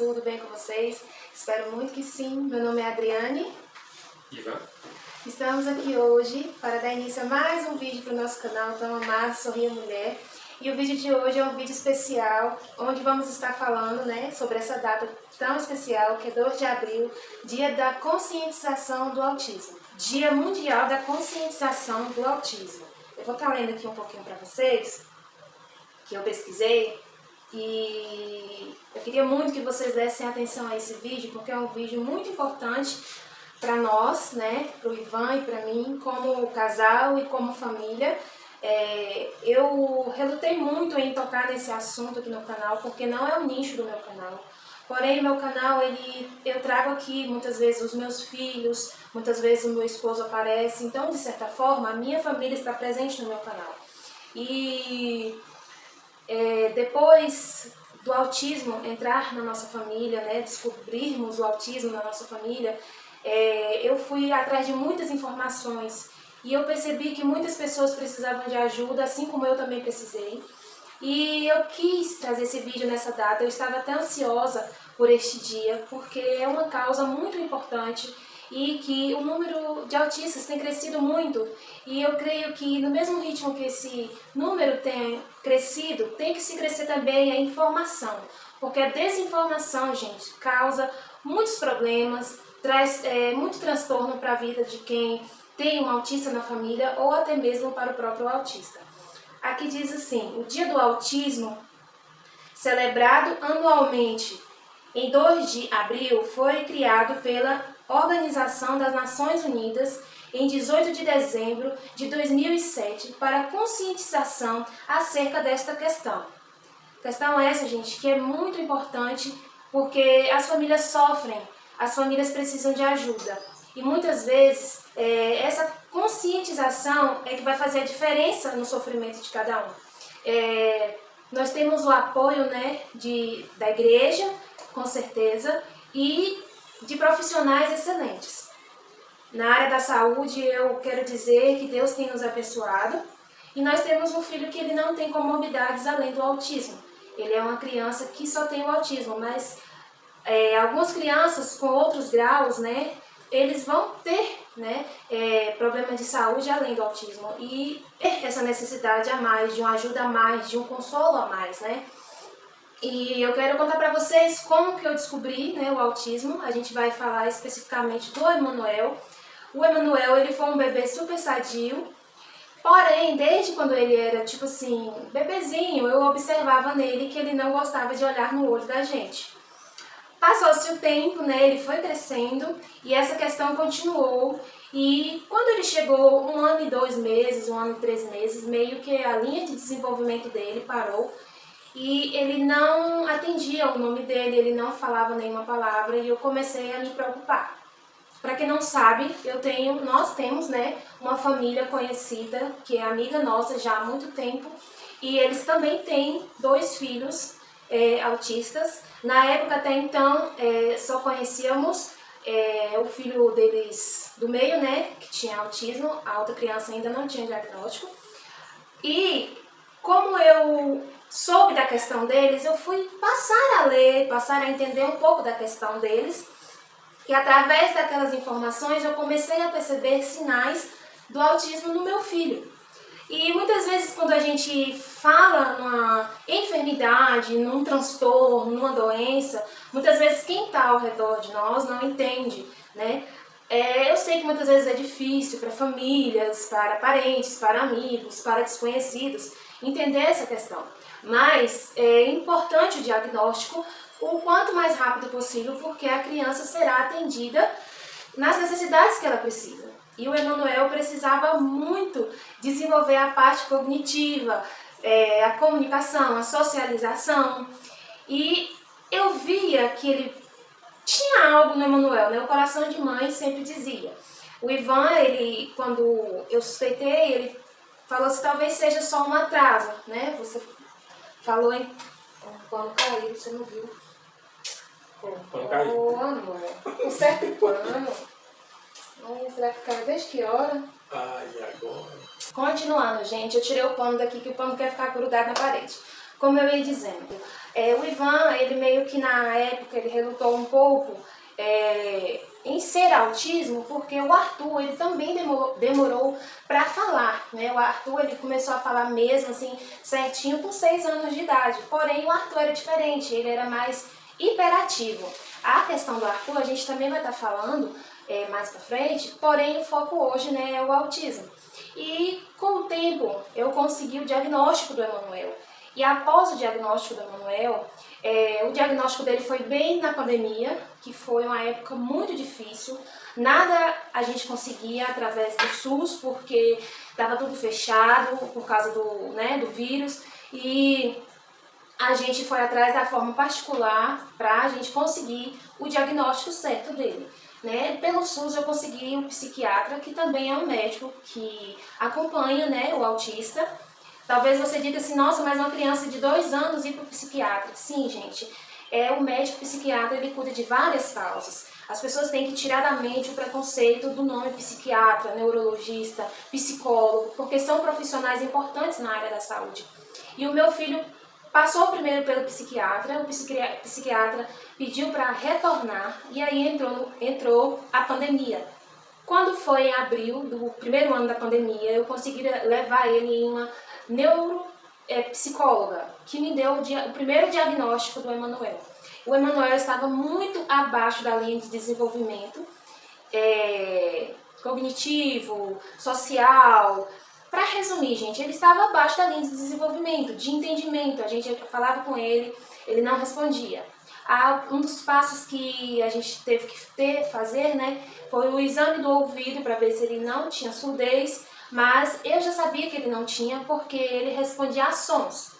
tudo bem com vocês? Espero muito que sim. Meu nome é Adriane. Ivan. Estamos aqui hoje para dar início a mais um vídeo para o nosso canal Tão Amado, Sorria Mulher. E o vídeo de hoje é um vídeo especial, onde vamos estar falando, sobre essa data tão especial, que é 2 de abril, Dia da Conscientização do Autismo. Dia Mundial da Conscientização do Autismo. Eu vou estar lendo aqui um pouquinho para vocês, que eu pesquisei, e eu queria muito que vocês dessem atenção a esse vídeo, porque é um vídeo muito importante para nós, para o Ivan e para mim, como casal e como família. Eu relutei muito em tocar nesse assunto aqui no canal, porque não é o nicho do meu canal. Porém, meu canal, eu trago aqui muitas vezes os meus filhos, muitas vezes o meu esposo aparece. Então, de certa forma, a minha família está presente no meu canal. E depois do autismo entrar na nossa família, descobrirmos o autismo na nossa família, eu fui atrás de muitas informações e eu percebi que muitas pessoas precisavam de ajuda, assim como eu também precisei. E eu quis trazer esse vídeo nessa data. Eu estava até ansiosa por este dia, porque é uma causa muito importante e que o número de autistas tem crescido muito. E eu creio que no mesmo ritmo que esse número tem crescido, tem que se crescer também a informação. Porque a desinformação, gente, causa muitos problemas, traz muito transtorno para a vida de quem tem um autista na família ou até mesmo para o próprio autista. Aqui diz assim: o Dia do Autismo, celebrado anualmente em 2 de abril, foi criado pela Organização das Nações Unidas em 18 de dezembro de 2007 para conscientização acerca desta questão. Questão essa, gente, que é muito importante porque as famílias sofrem, as famílias precisam de ajuda. E muitas vezes essa conscientização é que vai fazer a diferença no sofrimento de cada um. Nós temos o apoio da igreja, com certeza, e de profissionais excelentes. Na área da saúde, eu quero dizer que Deus tem nos abençoado. E nós temos um filho que ele não tem comorbidades além do autismo. Ele é uma criança que só tem o autismo, mas algumas crianças com outros graus, eles vão ter problema de saúde além do autismo. E essa necessidade a mais, de uma ajuda a mais, de um consolo a mais, E eu quero contar para vocês como que eu descobri o autismo. A gente vai falar especificamente do Emanuel. O Emanuel, ele foi um bebê super sadio. Porém, desde quando ele era, bebezinho, eu observava nele que ele não gostava de olhar no olho da gente. Passou-se o tempo, ele foi crescendo e essa questão continuou. E quando ele chegou 1 ano e 2 meses, 1 ano e 3 meses, meio que a linha de desenvolvimento dele parou. E ele não atendia o nome dele, ele não falava nenhuma palavra e eu comecei a me preocupar. Para quem não sabe, nós temos uma família conhecida, que é amiga nossa já há muito tempo, e eles também têm 2 filhos autistas. Na época até então só conhecíamos o filho deles do meio, que tinha autismo, a outra criança ainda não tinha diagnóstico. E como eu soube da questão deles, eu fui passar a ler, passar a entender um pouco da questão deles. E através daquelas informações eu comecei a perceber sinais do autismo no meu filho. E muitas vezes quando a gente fala numa enfermidade, num transtorno, numa doença, muitas vezes quem está ao redor de nós não entende, Eu sei que muitas vezes é difícil para famílias, para parentes, para amigos, para desconhecidos entender essa questão. Mas é importante o diagnóstico o quanto mais rápido possível, porque a criança será atendida nas necessidades que ela precisa. E o Emanuel precisava muito desenvolver a parte cognitiva, a comunicação, a socialização. E eu via que ele tinha algo no Emanuel, o coração de mãe sempre dizia. O Ivan, quando eu suspeitei, ele falou que talvez seja só um atraso, Você falou em quando caiu, você não viu. Quando caiu. Oh, amor, um certo pano. Você vai ficar desde que hora? Ai, agora? Continuando, gente, eu tirei o pano daqui, que o pano quer ficar grudado na parede. como eu ia dizendo, o Ivan, ele meio que na época, ele relutou um pouco em ser autismo, porque o Arthur, ele também demorou para falar, né? O Arthur, ele começou a falar mesmo, assim, certinho com 6 anos de idade. Porém, o Arthur era diferente, ele era mais hiperativo. A questão do Arthur, a gente também vai estar falando mais pra frente, porém, o foco hoje, né, é o autismo. E com o tempo, eu consegui o diagnóstico do Emanuel. E após o diagnóstico do Emanuel, o diagnóstico dele foi bem na pandemia, que foi uma época muito difícil. Nada a gente conseguia através do SUS, porque estava tudo fechado por causa do vírus. E a gente foi atrás da forma particular para a gente conseguir o diagnóstico certo dele. Né? Pelo SUS eu consegui um psiquiatra, que também é um médico que acompanha, né, o autista. Talvez você diga assim, nossa, mas uma criança de 2 anos ir para o psiquiatra. Sim, gente, o médico psiquiatra, ele cuida de várias causas. As pessoas têm que tirar da mente o preconceito do nome psiquiatra, neurologista, psicólogo, porque são profissionais importantes na área da saúde. E o meu filho passou primeiro pelo psiquiatra, o psiquiatra pediu para retornar e aí entrou a pandemia. Quando foi em abril do primeiro ano da pandemia, eu consegui levar ele em uma neuropsicóloga, que me deu o primeiro diagnóstico do Emanuel. O Emanuel estava muito abaixo da linha de desenvolvimento cognitivo, social. Para resumir, gente, ele estava abaixo da linha de desenvolvimento, de entendimento. A gente falava com ele, ele não respondia. Um dos passos que a gente teve que fazer, né, foi o exame do ouvido para ver se ele não tinha surdez, mas eu já sabia que ele não tinha porque ele respondia a sons.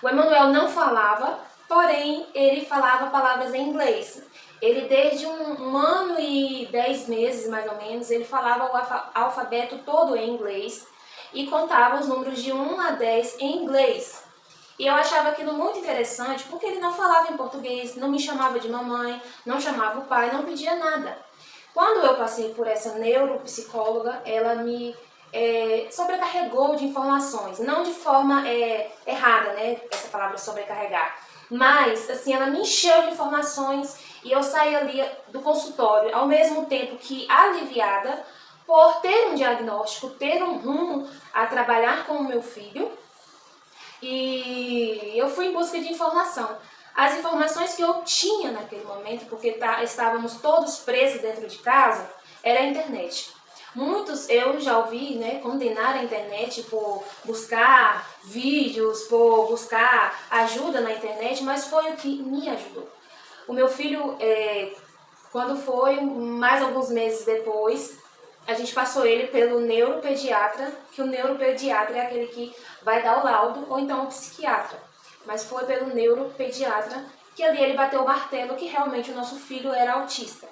O Emanuel não falava, porém ele falava palavras em inglês. Ele desde um ano e 10 meses, mais ou menos, ele falava o alfabeto todo em inglês e contava os números de 1 a 10 em inglês. E eu achava aquilo muito interessante porque ele não falava em português, não me chamava de mamãe, não chamava o pai, não pedia nada. Quando eu passei por essa neuropsicóloga, ela me sobrecarregou de informações, não de forma errada, né, essa palavra sobrecarregar, mas assim, ela me encheu de informações e eu saí ali do consultório ao mesmo tempo que aliviada por ter um diagnóstico, ter um rumo a trabalhar com o meu filho. E eu fui em busca de informação. As informações que eu tinha naquele momento, porque estávamos todos presos dentro de casa, era a internet. Muitos eu já ouvi, né, condenar a internet por buscar vídeos, por buscar ajuda na internet, mas foi o que me ajudou. O meu filho, quando foi mais alguns meses depois, a gente passou ele pelo neuropediatra, que o neuropediatra é aquele que vai dar o laudo, ou então o psiquiatra. Mas foi pelo neuropediatra que ali ele bateu o martelo que realmente o nosso filho era autista.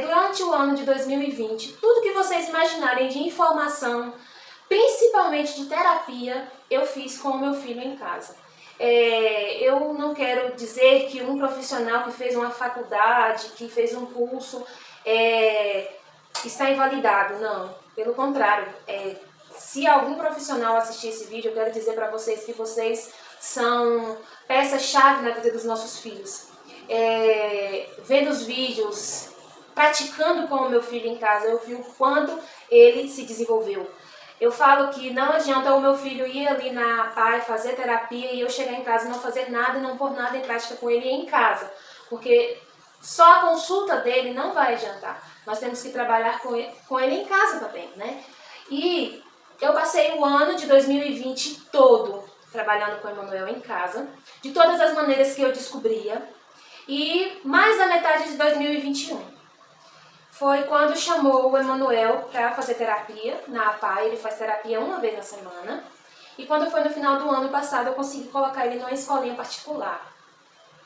Durante o ano de 2020, tudo que vocês imaginarem de informação, principalmente de terapia, eu fiz com o meu filho em casa. Eu não quero dizer que um profissional que fez uma faculdade, que fez um curso, está invalidado, não. Pelo contrário, se algum profissional assistir esse vídeo, eu quero dizer para vocês que vocês são peça-chave na vida dos nossos filhos. Vendo os vídeos, praticando com o meu filho em casa, eu vi o quanto ele se desenvolveu. Eu falo que não adianta o meu filho ir ali na PAI fazer terapia e eu chegar em casa e não fazer nada e não pôr nada em prática com ele em casa. Porque só a consulta dele não vai adiantar. Nós temos que trabalhar com ele em casa também, né? E eu passei o ano de 2020 todo trabalhando com o Emanuel em casa, de todas as maneiras que eu descobria. E mais da metade de 2021 foi quando chamou o Emanuel para fazer terapia na APAI. Ele faz terapia uma vez na semana. E quando foi no final do ano passado, eu consegui colocar ele numa escolinha particular,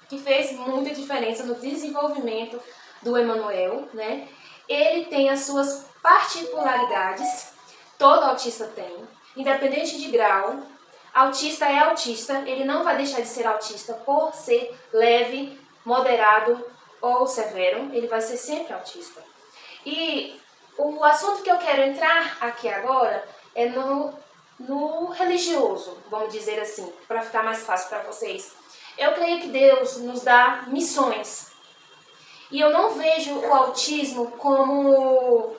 que fez muita diferença no desenvolvimento do Emanuel, né? Ele tem as suas particularidades, todo autista tem, independente de grau. Autista é autista, ele não vai deixar de ser autista por ser leve, moderado ou severo, ele vai ser sempre autista. E o assunto que eu quero entrar aqui agora é no no religioso, vamos dizer assim, para ficar mais fácil para vocês. Eu creio que Deus nos dá missões. E eu não vejo o autismo como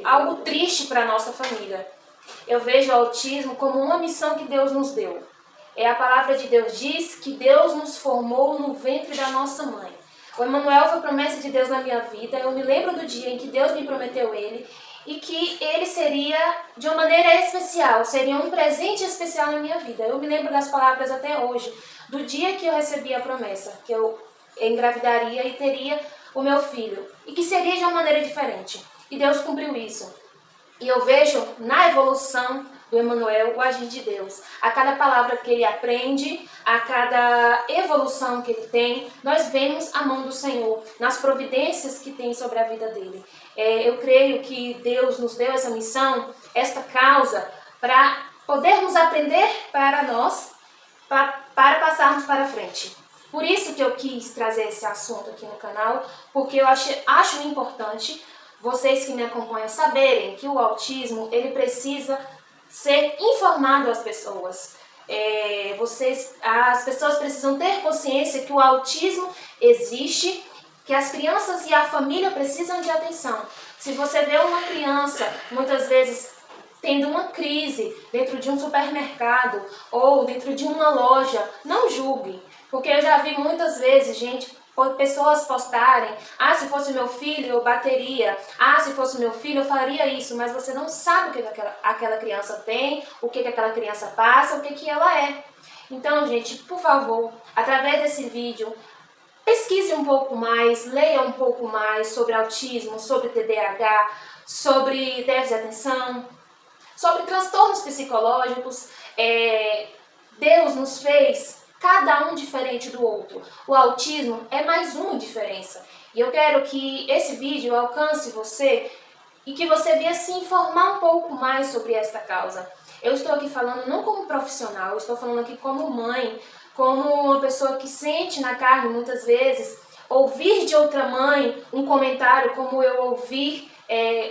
algo triste para a nossa família. Eu vejo o autismo como uma missão que Deus nos deu. A palavra de Deus diz que Deus nos formou no ventre da nossa mãe. O Emanuel foi promessa de Deus na minha vida. Eu me lembro do dia em que Deus me prometeu ele e que ele seria de uma maneira especial, seria um presente especial na minha vida. Eu me lembro das palavras até hoje, do dia que eu recebi a promessa, que eu engravidaria e teria o meu filho, e que seria de uma maneira diferente. E Deus cumpriu isso. E eu vejo na evolução do Emanuel o agir de Deus. A cada palavra que ele aprende, a cada evolução que ele tem, nós vemos a mão do Senhor nas providências que tem sobre a vida dele. Eu creio que Deus nos deu essa missão, esta causa, para podermos aprender para nós, para passarmos para frente. Por isso que eu quis trazer esse assunto aqui no canal, porque eu acho importante vocês que me acompanham saberem que o autismo, ele precisa ser informado às pessoas. As pessoas precisam ter consciência que o autismo existe, que as crianças e a família precisam de atenção. Se você vê uma criança, muitas vezes, tendo uma crise dentro de um supermercado ou dentro de uma loja, não julgue. Porque eu já vi muitas vezes, pessoas postarem: ah, se fosse meu filho eu bateria, ah, se fosse meu filho eu faria isso, mas você não sabe o que aquela criança tem, o que aquela criança passa, o que ela é. Então, gente, por favor, através desse vídeo, pesquise um pouco mais, leia um pouco mais sobre autismo, sobre TDAH, sobre déficit de atenção, sobre transtornos psicológicos. Deus nos fez cada um diferente do outro. O autismo é mais uma diferença. E eu quero que esse vídeo alcance você e que você venha se informar um pouco mais sobre esta causa. Eu estou aqui falando não como profissional, eu estou falando aqui como mãe, como uma pessoa que sente na carne muitas vezes, ouvir de outra mãe um comentário como eu ouvi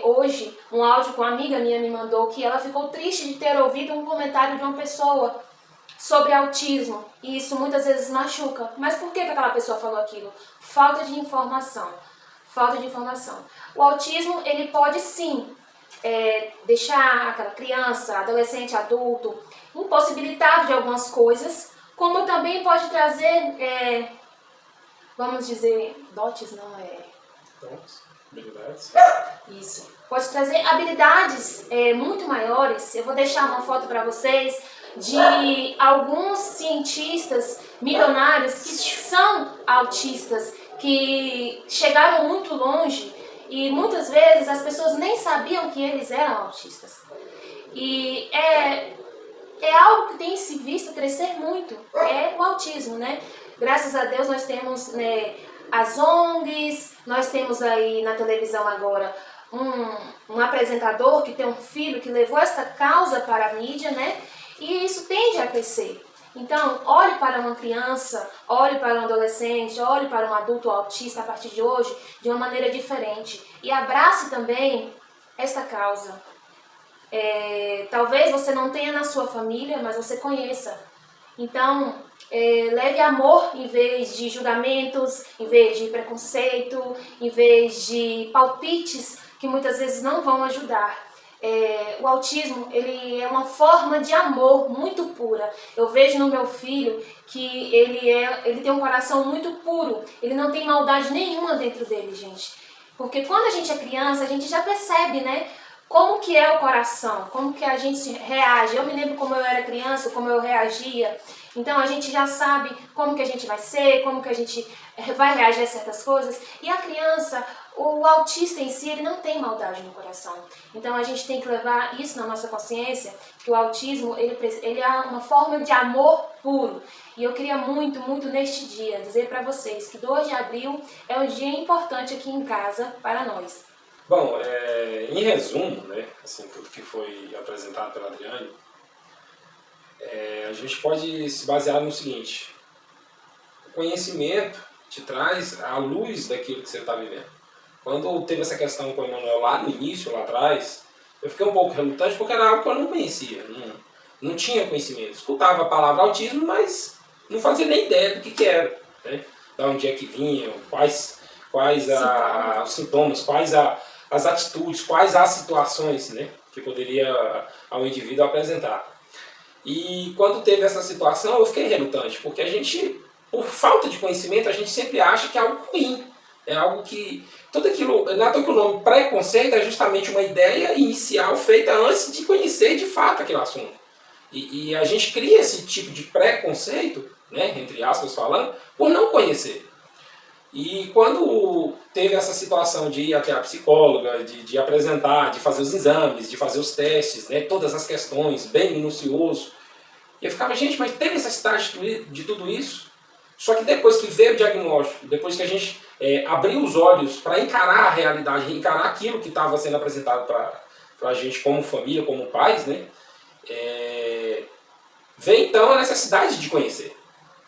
hoje, um áudio que uma amiga minha me mandou, que ela ficou triste de ter ouvido um comentário de uma pessoa sobre autismo, e isso muitas vezes machuca. Mas por que aquela pessoa falou aquilo? Falta de informação. Falta de informação. O autismo, ele pode sim deixar aquela criança, adolescente, adulto, impossibilitado de algumas coisas, como também pode trazer, vamos dizer, dotes, não é? Dons, habilidades. Isso. Pode trazer habilidades muito maiores. Eu vou deixar uma foto para vocês de alguns cientistas milionários que são autistas, que chegaram muito longe e muitas vezes as pessoas nem sabiam que eles eram autistas. E é algo que tem se visto crescer muito, o autismo, né? Graças a Deus nós temos, né, as ONGs, nós temos aí na televisão agora um apresentador que tem um filho que levou esta causa para a mídia, né? E isso tende a crescer. Então, olhe para uma criança, olhe para um adolescente, olhe para um adulto autista a partir de hoje de uma maneira diferente. E abrace também esta causa. Talvez você não tenha na sua família, mas você conheça. Então, leve amor em vez de julgamentos, em vez de preconceito, em vez de palpites que muitas vezes não vão ajudar. O autismo, ele é uma forma de amor muito pura. Eu vejo no meu filho que ele tem um coração muito puro. Ele não tem maldade nenhuma dentro dele, gente. Porque quando a gente é criança, a gente já percebe, né? Como que é o coração, como que a gente reage. Eu me lembro como eu era criança, como eu reagia. Então a gente já sabe como que a gente vai ser, como que a gente vai reagir a certas coisas. E a criança, o autista em si, ele não tem maldade no coração. Então a gente tem que levar isso na nossa consciência, que o autismo, ele é uma forma de amor puro. E eu queria muito, muito neste dia dizer para vocês que 2 de abril é um dia importante aqui em casa para nós. Bom, em resumo, né, assim, tudo que foi apresentado pela Adriane, a gente pode se basear no seguinte: o conhecimento te traz a luz daquilo que você está vivendo. Quando teve essa questão com o Emanuel lá no início, lá atrás, eu fiquei um pouco relutante porque era algo que eu não conhecia, não tinha conhecimento. Escutava a palavra autismo, mas não fazia nem ideia do que era, né? Da onde é que vinha, quais os sintomas, quais as atitudes, quais as situações, né, que poderia ao indivíduo apresentar. E quando teve essa situação, eu fiquei relutante, porque a gente, por falta de conhecimento, a gente sempre acha que é algo ruim. É algo que... Tudo aquilo... Nada que o nome preconceito é justamente uma ideia inicial feita antes de conhecer de fato aquele assunto. E a gente cria esse tipo de preconceito, né, entre aspas falando, por não conhecer. E quando teve essa situação de ir até a psicóloga, de apresentar, de fazer os exames, de fazer os testes, né, todas as questões, bem minucioso, eu ficava, gente, mas tem necessidade de tudo isso? Só que depois que veio o diagnóstico, depois que a gente abriu os olhos para encarar a realidade, encarar aquilo que estava sendo apresentado para a gente como família, como pais, né, veio então a necessidade de conhecer.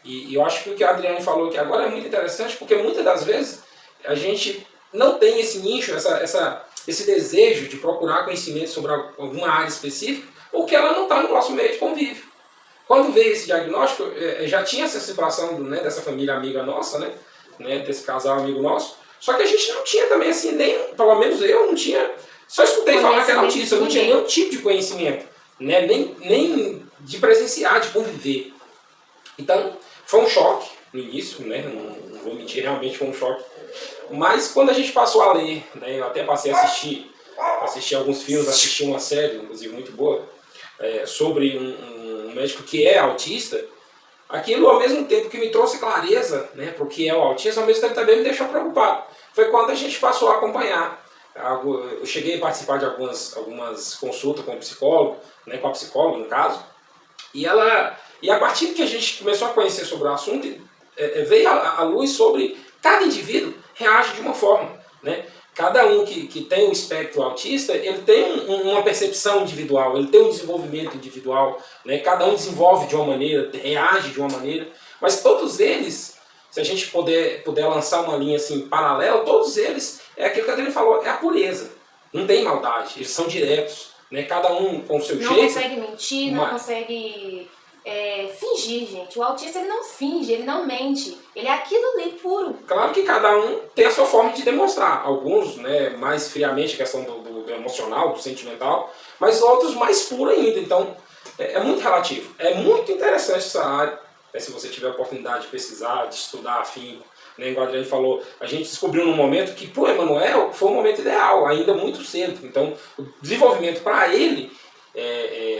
E eu acho que o que a Adriane falou aqui agora é muito interessante, porque muitas das vezes a gente não tem esse nicho, esse desejo de procurar conhecimento sobre alguma área específica, porque ela não está no nosso meio de convívio. Quando veio esse diagnóstico, já tinha essa situação dessa família amiga nossa, né, desse casal amigo nosso, só que a gente não tinha também, assim, nem, pelo menos eu não tinha, só escutei falar que era autista, eu não tinha nenhum tipo de conhecimento, né, nem de presenciar, de conviver. Então, foi um choque no início, né? Não vou mentir, realmente foi um choque. Mas quando a gente passou a ler, né, eu até passei a assistir alguns filmes, assisti uma série, inclusive muito boa, sobre um médico que é autista, aquilo ao mesmo tempo que me trouxe clareza, né, para o que é o autismo, ao mesmo tempo também me deixou preocupado. Foi quando a gente passou a acompanhar. Eu cheguei a participar de algumas consultas com o psicólogo, né, com a psicóloga no caso, e a partir que a gente começou a conhecer sobre o assunto, veio a luz sobre cada indivíduo reage de uma forma, né? Cada um que tem o espectro autista, ele tem uma percepção individual, ele tem um desenvolvimento individual, né? Cada um desenvolve de uma maneira, reage de uma maneira, mas todos eles, se a gente puder lançar uma linha assim paralela, todos eles, é aquilo que a Adriane falou, é a pureza, não tem maldade, eles são diretos, né? Cada um com o seu jeito. Não consegue mentir, não consegue... fingir, gente. O autista ele não finge, ele não mente. Ele é aquilo ali puro. Claro que cada um tem a sua forma de demonstrar. Alguns, né, mais friamente a questão do emocional, do sentimental, mas outros mais puro ainda. Então, é muito relativo. É muito interessante essa área. Se você tiver a oportunidade de pesquisar, de estudar afim, né, igual a Adriane falou, a gente descobriu num momento que para o Emanuel foi um momento ideal, ainda muito cedo. Então, o desenvolvimento para ele,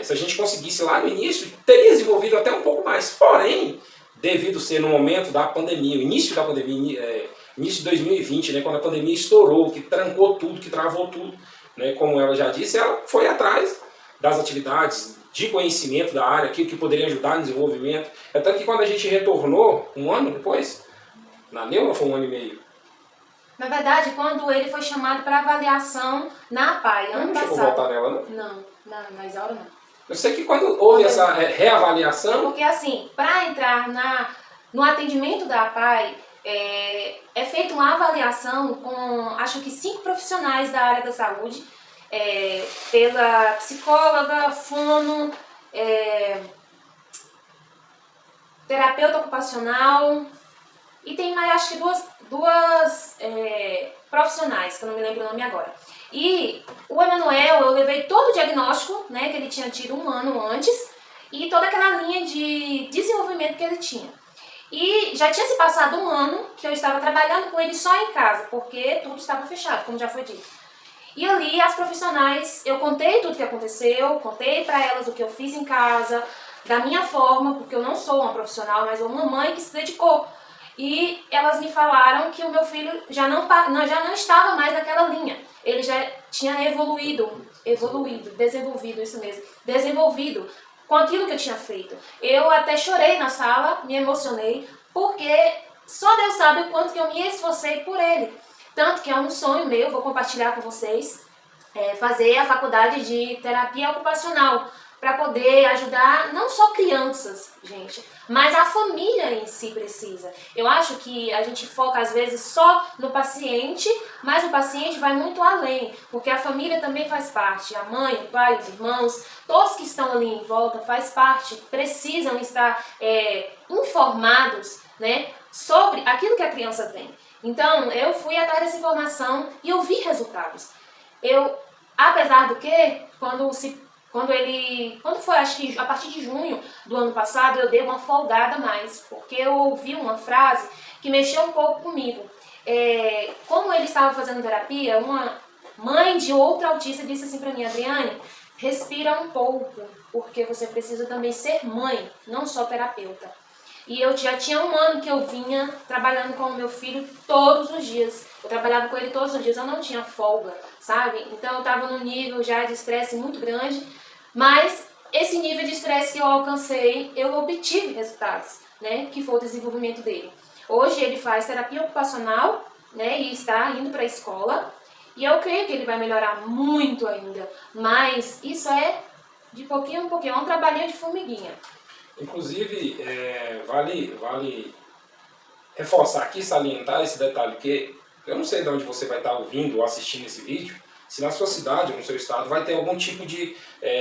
se a gente conseguisse lá no início, teria desenvolvido até um pouco mais. Porém, devido ser no momento da pandemia, o início da pandemia, início de 2020, né, quando a pandemia estourou, que trancou tudo, que travou tudo, né, como ela já disse, ela foi atrás das atividades de conhecimento da área, aquilo que poderia ajudar no desenvolvimento. Até que quando a gente retornou, um ano depois, na Neuro foi 1 ano e meio. Na verdade, quando ele foi chamado para avaliação na APAI, ano passado. Não chegou a voltar nela, não? Não, na Isaura não. Eu sei que quando houve essa reavaliação... Porque assim, para entrar no atendimento da APAI, é feita uma avaliação com, acho que 5 profissionais da área da saúde, pela psicóloga, fono, terapeuta ocupacional, e tem mais, acho que duas profissionais, que eu não me lembro o nome agora. E o Emanuel, eu levei todo o diagnóstico, né, que ele tinha tido 1 ano antes, e toda aquela linha de desenvolvimento que ele tinha. E já tinha se passado 1 ano que eu estava trabalhando com ele só em casa, porque tudo estava fechado, como já foi dito. E ali as profissionais, eu contei tudo o que aconteceu, contei para elas o que eu fiz em casa, da minha forma, porque eu não sou uma profissional, mas uma mãe que se dedicou. E elas me falaram que o meu filho já não estava mais naquela linha. Ele já tinha desenvolvido com aquilo que eu tinha feito. Eu até chorei na sala, me emocionei, porque só Deus sabe o quanto que eu me esforcei por ele. Tanto que é um sonho meu, vou compartilhar com vocês, fazer a faculdade de terapia ocupacional, para poder ajudar não só crianças, gente, mas a família em si precisa. Eu acho que a gente foca às vezes só no paciente, Mas o paciente vai muito além, porque a família também faz parte, a mãe, o pai, os irmãos, todos que estão ali em volta faz parte, precisam estar informados, né, sobre aquilo que a criança tem. Então, eu fui atrás dessa informação e eu vi resultados. Apesar do que, quando foi, acho que a partir de junho do ano passado, eu dei uma folgada a mais, porque eu ouvi uma frase que mexeu um pouco comigo. Como ele estava fazendo terapia, uma mãe de outro autista disse assim para mim: Adriane, respira um pouco, porque você precisa também ser mãe, não só terapeuta. E eu já tinha 1 ano que eu vinha trabalhando com o meu filho todos os dias. Eu trabalhava com ele todos os dias, eu não tinha folga, sabe? Então eu estava num nível já de estresse muito grande, mas esse nível de estresse que eu alcancei, eu obtive resultados, né? Que foi o desenvolvimento dele. Hoje ele faz terapia ocupacional, né? E está indo para a escola. E eu creio que ele vai melhorar muito ainda. Mas isso é de pouquinho em pouquinho, é um trabalhinho de formiguinha. Inclusive, vale reforçar aqui, salientar esse detalhe, que eu não sei de onde você vai estar ouvindo ou assistindo esse vídeo, se na sua cidade ou no seu estado vai ter algum tipo de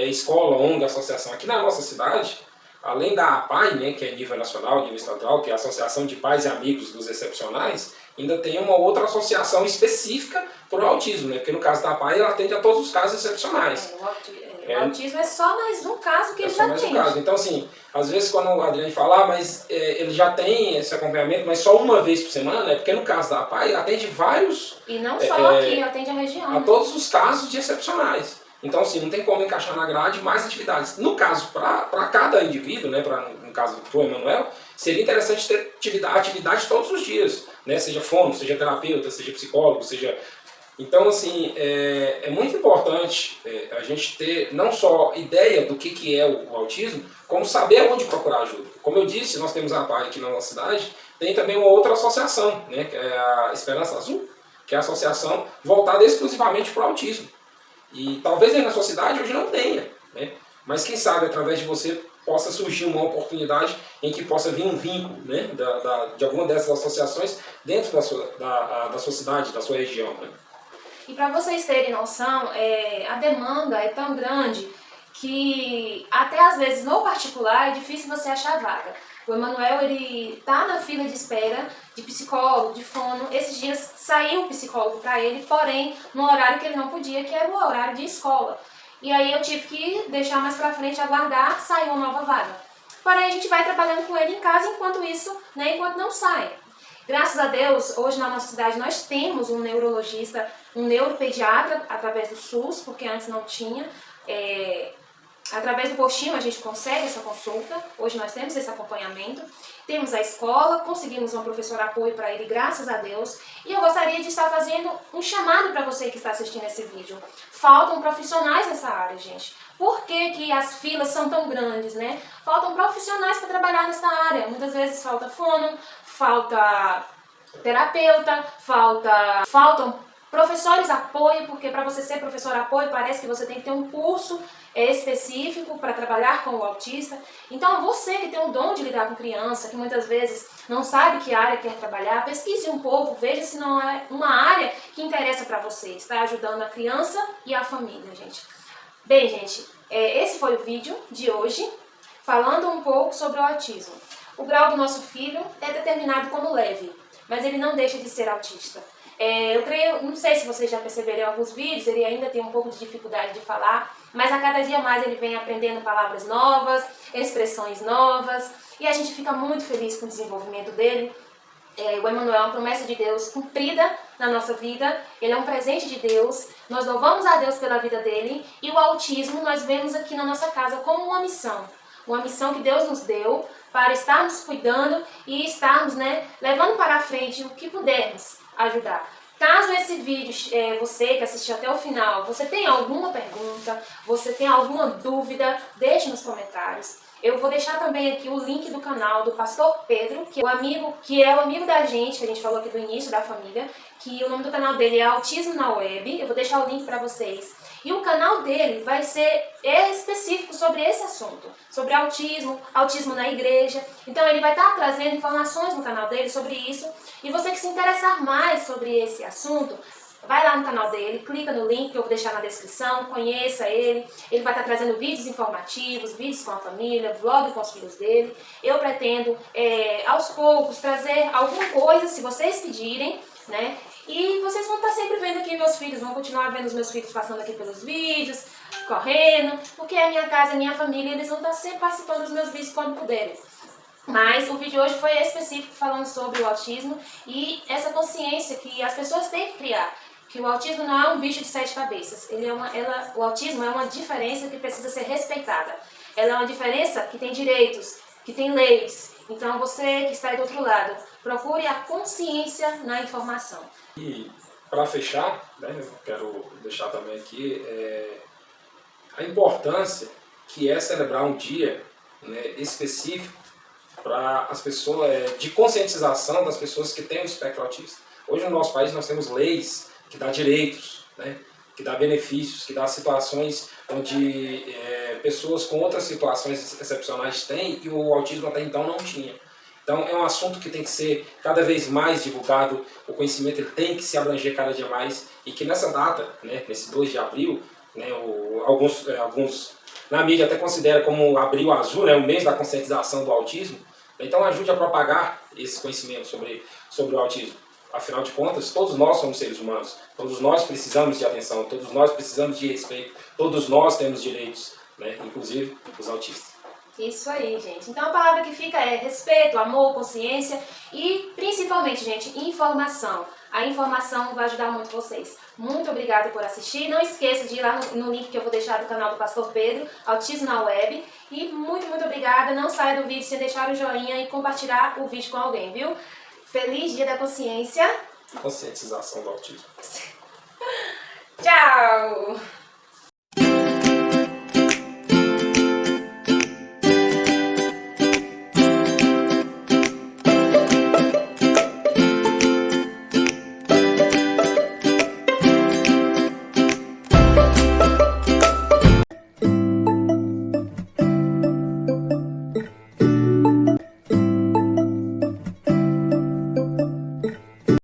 escola, ONG, associação. Aqui na nossa cidade, além da APAI, né, que é nível nacional, nível estadual, que é a Associação de Pais e Amigos dos Excepcionais, ainda tem uma outra associação específica para o autismo, né? Porque no caso da APAI ela atende a todos os casos excepcionais. O autismo é só mais um caso que ele já tem. Então, assim, às vezes quando o Adriane fala, mas ele já tem esse acompanhamento, mas só uma vez por semana, porque no caso da APAI atende vários... E não só aqui, atende a região. A todos os casos de excepcionais. Então, assim, não tem como encaixar na grade mais atividades. No caso, para cada indivíduo, né, no caso do Emanuel, seria interessante ter atividade todos os dias, né, seja fono, seja terapeuta, seja psicólogo, seja... Então, assim, é muito importante a gente ter não só ideia do que é o autismo, como saber onde procurar ajuda. Como eu disse, nós temos a APAI aqui na nossa cidade, tem também uma outra associação, né, que é a Esperança Azul, que é a associação voltada exclusivamente para o autismo. E talvez aí na sua cidade hoje não tenha, né? Mas quem sabe através de você possa surgir uma oportunidade em que possa vir um vínculo, né, de alguma dessas associações dentro da sua cidade, da sua região, né? E para vocês terem noção, a demanda é tão grande que até às vezes no particular é difícil você achar vaga. O Emanuel, ele tá na fila de espera de psicólogo, de fono. Esses dias saiu um psicólogo para ele, porém no horário que ele não podia, que era o horário de escola. E aí eu tive que deixar mais para frente, aguardar, saiu uma nova vaga. Porém a gente vai trabalhando com ele em casa enquanto isso, né, enquanto não sai. Graças a Deus, hoje na nossa cidade nós temos um neurologista, um neuropediatra através do SUS, porque antes não tinha. Através do postinho a gente consegue essa consulta, hoje nós temos esse acompanhamento. Temos a escola, conseguimos uma professora apoio para ele, graças a Deus. E eu gostaria de estar fazendo um chamado para você que está assistindo esse vídeo. Faltam profissionais nessa área, gente. Por que as filas são tão grandes, né? Faltam profissionais para trabalhar nessa área. Muitas vezes falta fono, falta terapeuta, faltam professores apoio, porque para você ser professor apoio parece que você tem que ter um curso específico para trabalhar com o autista. Então você que tem o dom de lidar com criança, que muitas vezes não sabe que área quer trabalhar, pesquise um pouco, veja se não é uma área que interessa para você, está ajudando a criança e a família, gente. Bem, gente, esse foi o vídeo de hoje, falando um pouco sobre o autismo. O grau do nosso filho é determinado como leve, mas ele não deixa de ser autista. Eu creio, não sei se vocês já perceberam em alguns vídeos, ele ainda tem um pouco de dificuldade de falar, mas a cada dia mais ele vem aprendendo palavras novas, expressões novas, e a gente fica muito feliz com o desenvolvimento dele. O Emanuel é uma promessa de Deus cumprida na nossa vida, ele é um presente de Deus, nós louvamos a Deus pela vida dele, e o autismo nós vemos aqui na nossa casa como uma missão que Deus nos deu para estarmos cuidando e estarmos, né, levando para a frente o que pudermos ajudar. Caso esse vídeo, você que assistiu até o final, você tenha alguma pergunta, você tenha alguma dúvida, deixe nos comentários. Eu vou deixar também aqui o link do canal do Pastor Pedro, que é o amigo da gente, que a gente falou aqui do início, da família, que o nome do canal dele é Autismo na Web. Eu vou deixar o link para vocês. E o canal dele vai ser específico sobre esse assunto, sobre autismo, autismo na igreja. Então ele vai estar trazendo informações no canal dele sobre isso. E você que se interessar mais sobre esse assunto, vai lá no canal dele, clica no link que eu vou deixar na descrição, conheça ele. Ele vai estar trazendo vídeos informativos, vídeos com a família, vlog com os filhos dele. Eu pretendo, aos poucos, trazer alguma coisa, se vocês pedirem, né? E vocês vão estar sempre vendo aqui meus filhos, vão continuar vendo os meus filhos passando aqui pelos vídeos, correndo, porque é minha casa, é minha família, eles vão estar sempre participando dos meus vídeos quando puderem. Mas o vídeo de hoje foi específico falando sobre o autismo e essa consciência que as pessoas têm que criar, que o autismo não é um bicho de 7 cabeças, o autismo é uma diferença que precisa ser respeitada. Ela é uma diferença que tem direitos, que tem leis. Então você que está aí do outro lado, procure a consciência na informação. E para fechar, né, eu quero deixar também aqui a importância que é celebrar um dia, né, específico para as pessoas, de conscientização das pessoas que têm o espectro autista. Hoje no nosso país nós temos leis que dão direitos, né, que dão benefícios, que dão situações onde pessoas com outras situações excepcionais têm e o autismo até então não tinha. Então é um assunto que tem que ser cada vez mais divulgado, o conhecimento ele tem que se abranger cada dia mais e que nessa data, né, nesse 2 de abril, né, alguns na mídia até consideram como abril azul, né, o mês da conscientização do autismo. Então ajude a propagar esse conhecimento sobre o autismo. Afinal de contas, todos nós somos seres humanos, todos nós precisamos de atenção, todos nós precisamos de respeito, todos nós temos direitos, né, inclusive os autistas. Isso aí, gente. Então a palavra que fica é respeito, amor, consciência e principalmente, gente, informação. A informação vai ajudar muito vocês. Muito obrigada por assistir. Não esqueça de ir lá no link que eu vou deixar do canal do Pastor Pedro, Autismo na Web. E muito obrigada. Não saia do vídeo sem deixar o joinha e compartilhar o vídeo com alguém, viu? Feliz Dia da Consciência. Conscientização do autismo. Tchau!